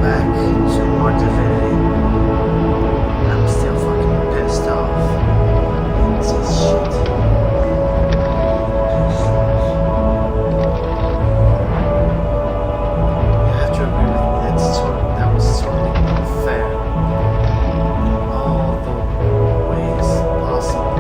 back to more Divinity. I'm still fucking pissed off. It's just shit. You have to agree with me, that was totally unfair. In all the ways possible.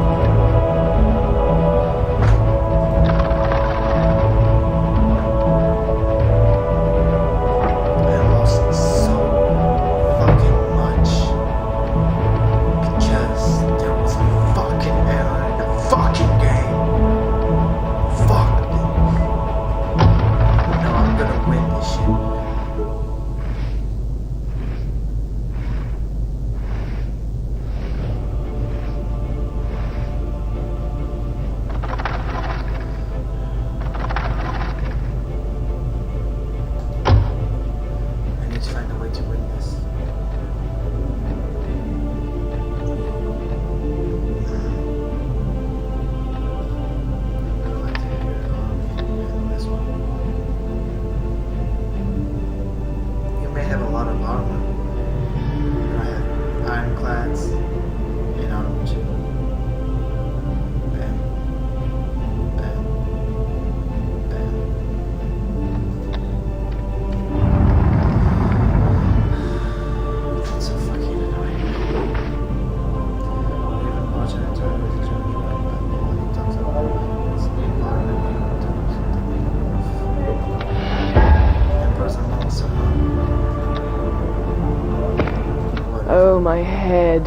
Oh, my head.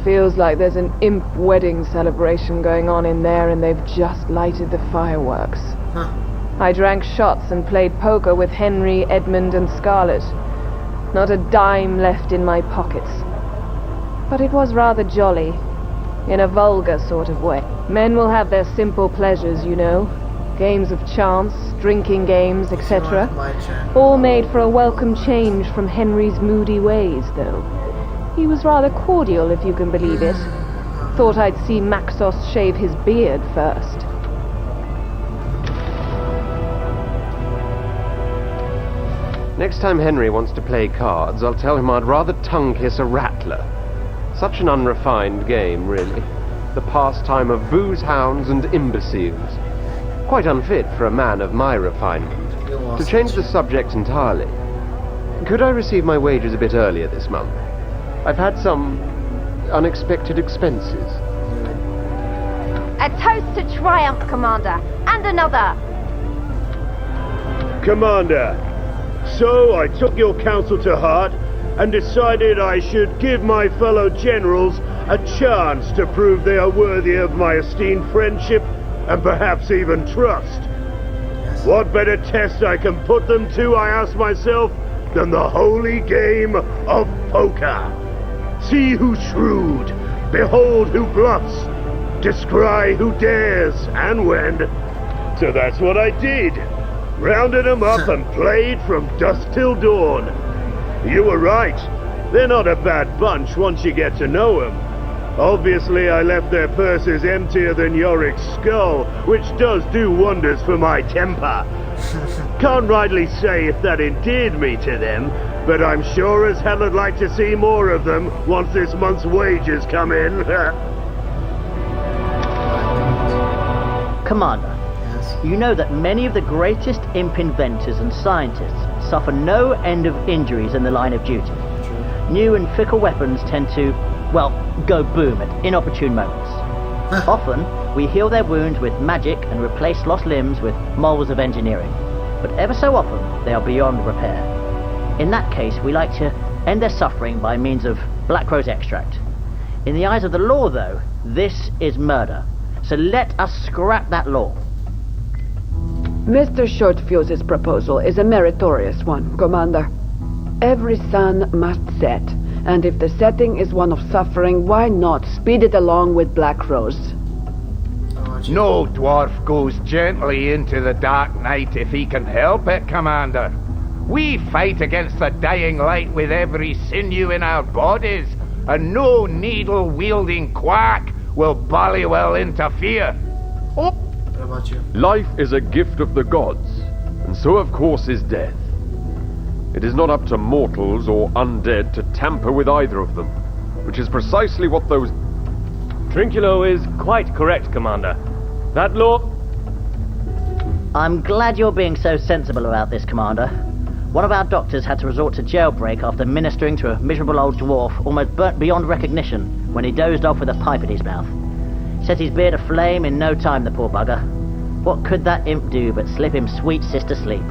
Feels like there's an imp wedding celebration going on in there and they've just lighted the fireworks. Huh. I drank shots and played poker with Henry, Edmund, and Scarlet. Not a dime left in my pockets. But it was rather jolly, in a vulgar sort of way. Men will have their simple pleasures, you know. Games of chance, drinking games, etc. All made for a welcome change from Henry's moody ways, though. He was rather cordial, if you can believe it. Thought I'd see Maxos shave his beard first. Next time Henry wants to play cards, I'll tell him I'd rather tongue-kiss a rattler. Such an unrefined game, really. The pastime of booze hounds and imbeciles. Quite unfit for a man of my refinement. To change the subject entirely, could I receive my wages a bit earlier this month? I've had some unexpected expenses. A toast to triumph, Commander, and another. Commander, so I took your counsel to heart and decided I should give my fellow generals a chance to prove they are worthy of my esteemed friendship and perhaps even trust. What better test I can put them to, I ask myself, than the holy game of poker? See who's shrewd, behold who bluffs, descry who dares, and when. So that's what I did. Rounded them up and played from dusk till dawn. You were right. They're not a bad bunch once you get to know them. Obviously, I left their purses emptier than Yorick's skull, which does do wonders for my temper. Can't rightly say if that endeared me to them, but I'm sure as hell I'd like to see more of them once this month's wages come in. Commander, you know that many of the greatest imp inventors and scientists suffer no end of injuries in the line of duty. New and fickle weapons tend to, well, go boom at inopportune moments. Often, we heal their wounds with magic and replace lost limbs with moles of engineering. But ever so often, they are beyond repair. In that case, we like to end their suffering by means of black rose extract. In the eyes of the law, though, this is murder. So let us scrap that law. Mr. Shortfuse's proposal is a meritorious one, Commander. Every sun must set, and if the setting is one of suffering, why not speed it along with Black Rose? No dwarf goes gently into the dark night if he can help it, Commander. We fight against the dying light with every sinew in our bodies, and no needle-wielding quack will Ballywell interfere. What about you? Life is a gift of the gods, and so of course is death. It is not up to mortals or undead to tamper with either of them, which is precisely what those... Trinculo is quite correct, Commander. That law... I'm glad you're being so sensible about this, Commander. One of our doctors had to resort to jailbreak after ministering to a miserable old dwarf almost burnt beyond recognition when he dozed off with a pipe in his mouth. Set his beard aflame in no time, the poor bugger. What could that imp do but slip him sweet sister sleep?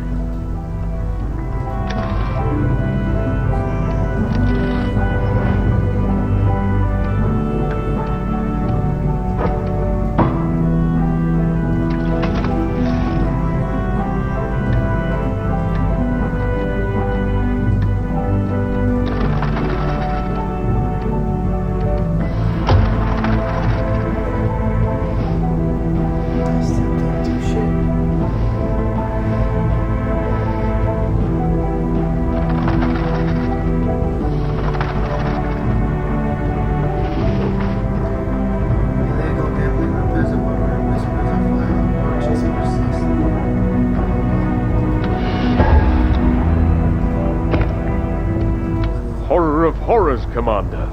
Commander.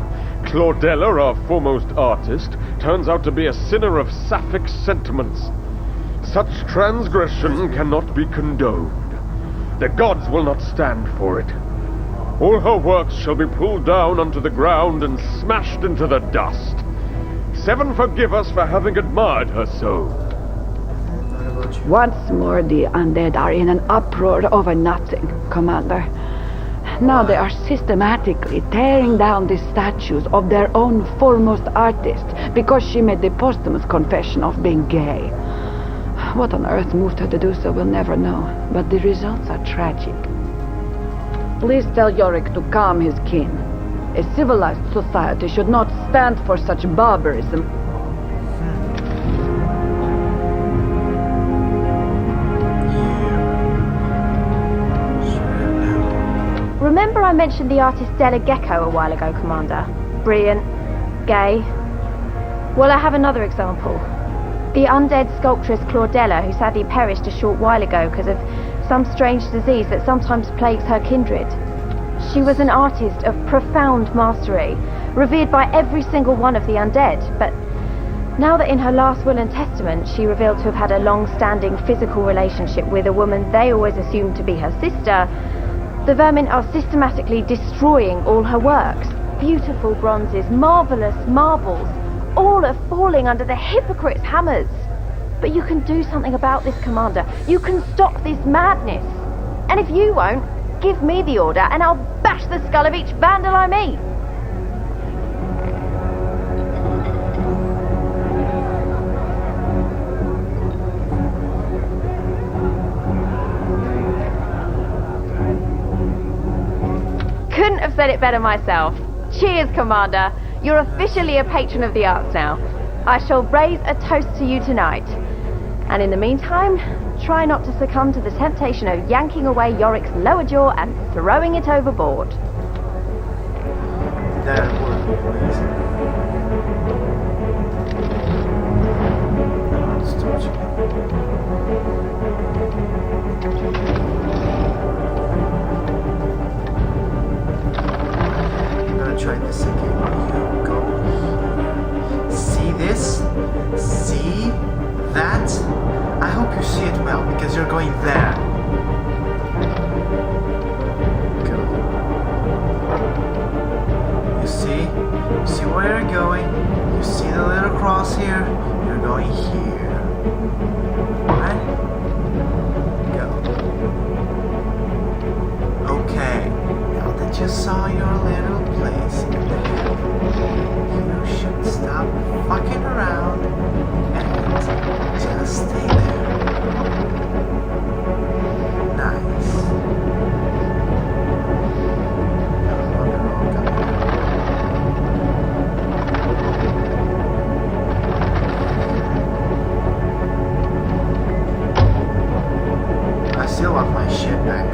Claudella, our foremost artist, turns out to be a sinner of sapphic sentiments. Such transgression cannot be condoned. The gods will not stand for it. All her works shall be pulled down onto the ground and smashed into the dust. Seven forgive us for having admired her so. Once more the undead are in an uproar over nothing, Commander. Now they are systematically tearing down the statues of their own foremost artist because she made the posthumous confession of being gay. What on earth moved her to do so, we'll never know, but the results are tragic. Please tell Yorick to calm his kin. A civilized society should not stand for such barbarism. Remember I mentioned the artist Della Gecko a while ago, Commander? Brilliant. Gay. Well, I have another example. The undead sculptress Claudella, who sadly perished a short while ago because of some strange disease that sometimes plagues her kindred. She was an artist of profound mastery, revered by every single one of the undead, but now that in her last will and testament she revealed to have had a long-standing physical relationship with a woman they always assumed to be her sister, the vermin are systematically destroying all her works. Beautiful bronzes, marvellous marbles, all are falling under the hypocrites' hammers. But you can do something about this, Commander. You can stop this madness. And if you won't, give me the order and I'll bash the skull of each vandal I meet. Couldn't have said it better myself. Cheers, Commander. You're officially a patron of the arts now. I shall raise a toast to you tonight. And in the meantime, try not to succumb to the temptation of yanking away Yorick's lower jaw and throwing it overboard. That would be amazing. Let's touch it. I'm gonna try this again. You go here. See this? See that? I hope you see it well, because you're going there. Go. You see? You see where you're going? You see the little cross here? You're going here. Right? Go. Okay. Now that you saw your little place in there, you should stop fucking around and just stay there. Nice. I still want my shit back.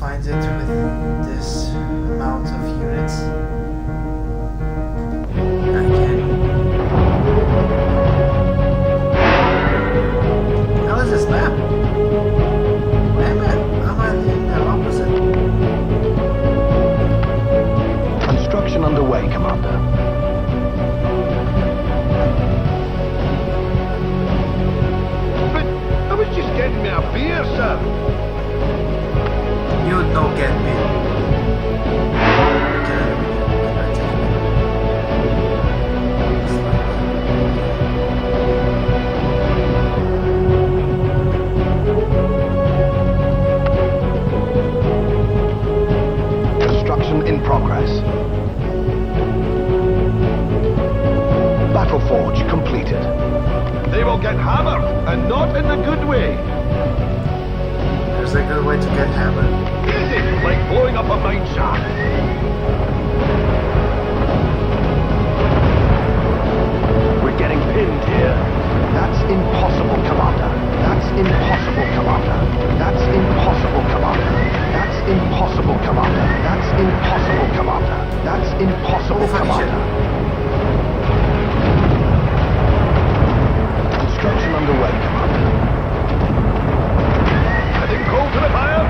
find it with this amount of units. I can. How is this map? Wait a minute, I'm at the opposite. Construction underway, Commander. But I was just getting me a beer, sir. You don't get me. Construction in progress. Battle forge completed. They will get hammered, and not in the good way. There's a good way to get hammered. Easy, like blowing up a mine shaft. We're getting pinned here. That's impossible, Commander. That's impossible, Commander. That's impossible, Commander. That's impossible, Commander. That's impossible, Commander. That's impossible, Commander. Construction underway, Commander. Heading cold to the fire.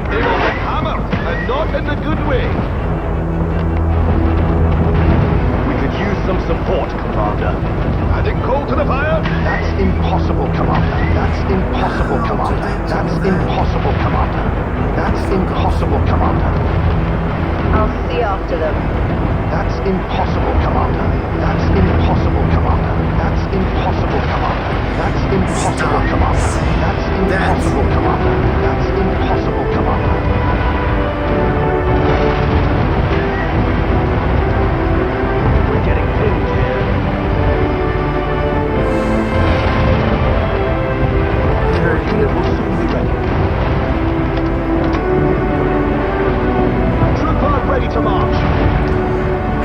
They will get hammered, and not in the good way. We could use some support, Commander. Adding coal to the fire. That's impossible, Commander. That's impossible, Commander. That's impossible, Commander. That's impossible, Commander. I'll see after them. That's impossible, Commander. That's impossible, Commander. That's impossible, Commander. That's impossible, Commander. That's impossible, Commander. That's impossible, Commander. We're getting pinned here. Unit will soon be ready. Troop are ready to march.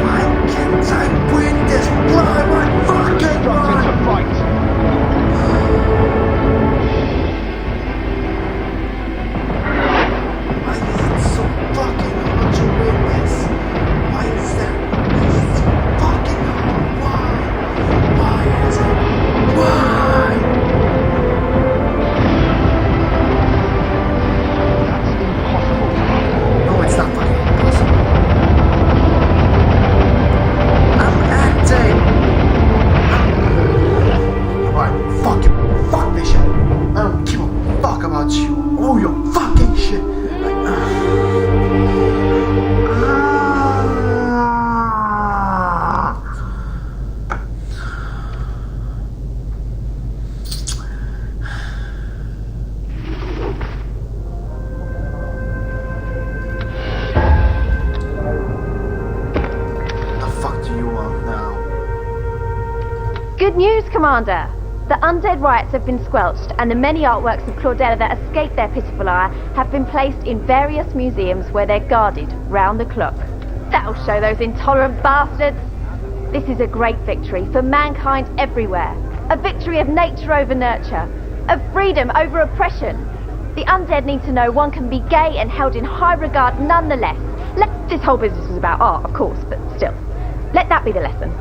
Why can't I win this? Why my fucking Instructed to fight. I need so fucking hard to win this. Why is that? It's so fucking hard. Why? Why is it? Why? That's impossible, Commander. No, it's not fucking impossible. I'm acting. Alright, fuck you. Fuck this shit. I don't give a fuck about you. Oh, your fucking shit. The fuck do you want now? Good news, Commander! The undead riots have been squelched, and the many artworks of Claudella that escaped their pitiful ire have been placed in various museums where they're guarded round the clock. That'll show those intolerant bastards! This is a great victory for mankind everywhere. A victory of nature over nurture. Of freedom over oppression. The undead need to know one can be gay and held in high regard nonetheless. This whole business is about art, of course, but still. Let that be the lesson.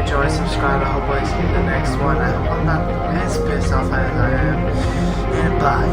enjoyed, subscribe. I hope I see you in the next one. I hope I'm not as pissed off as I am. And bye.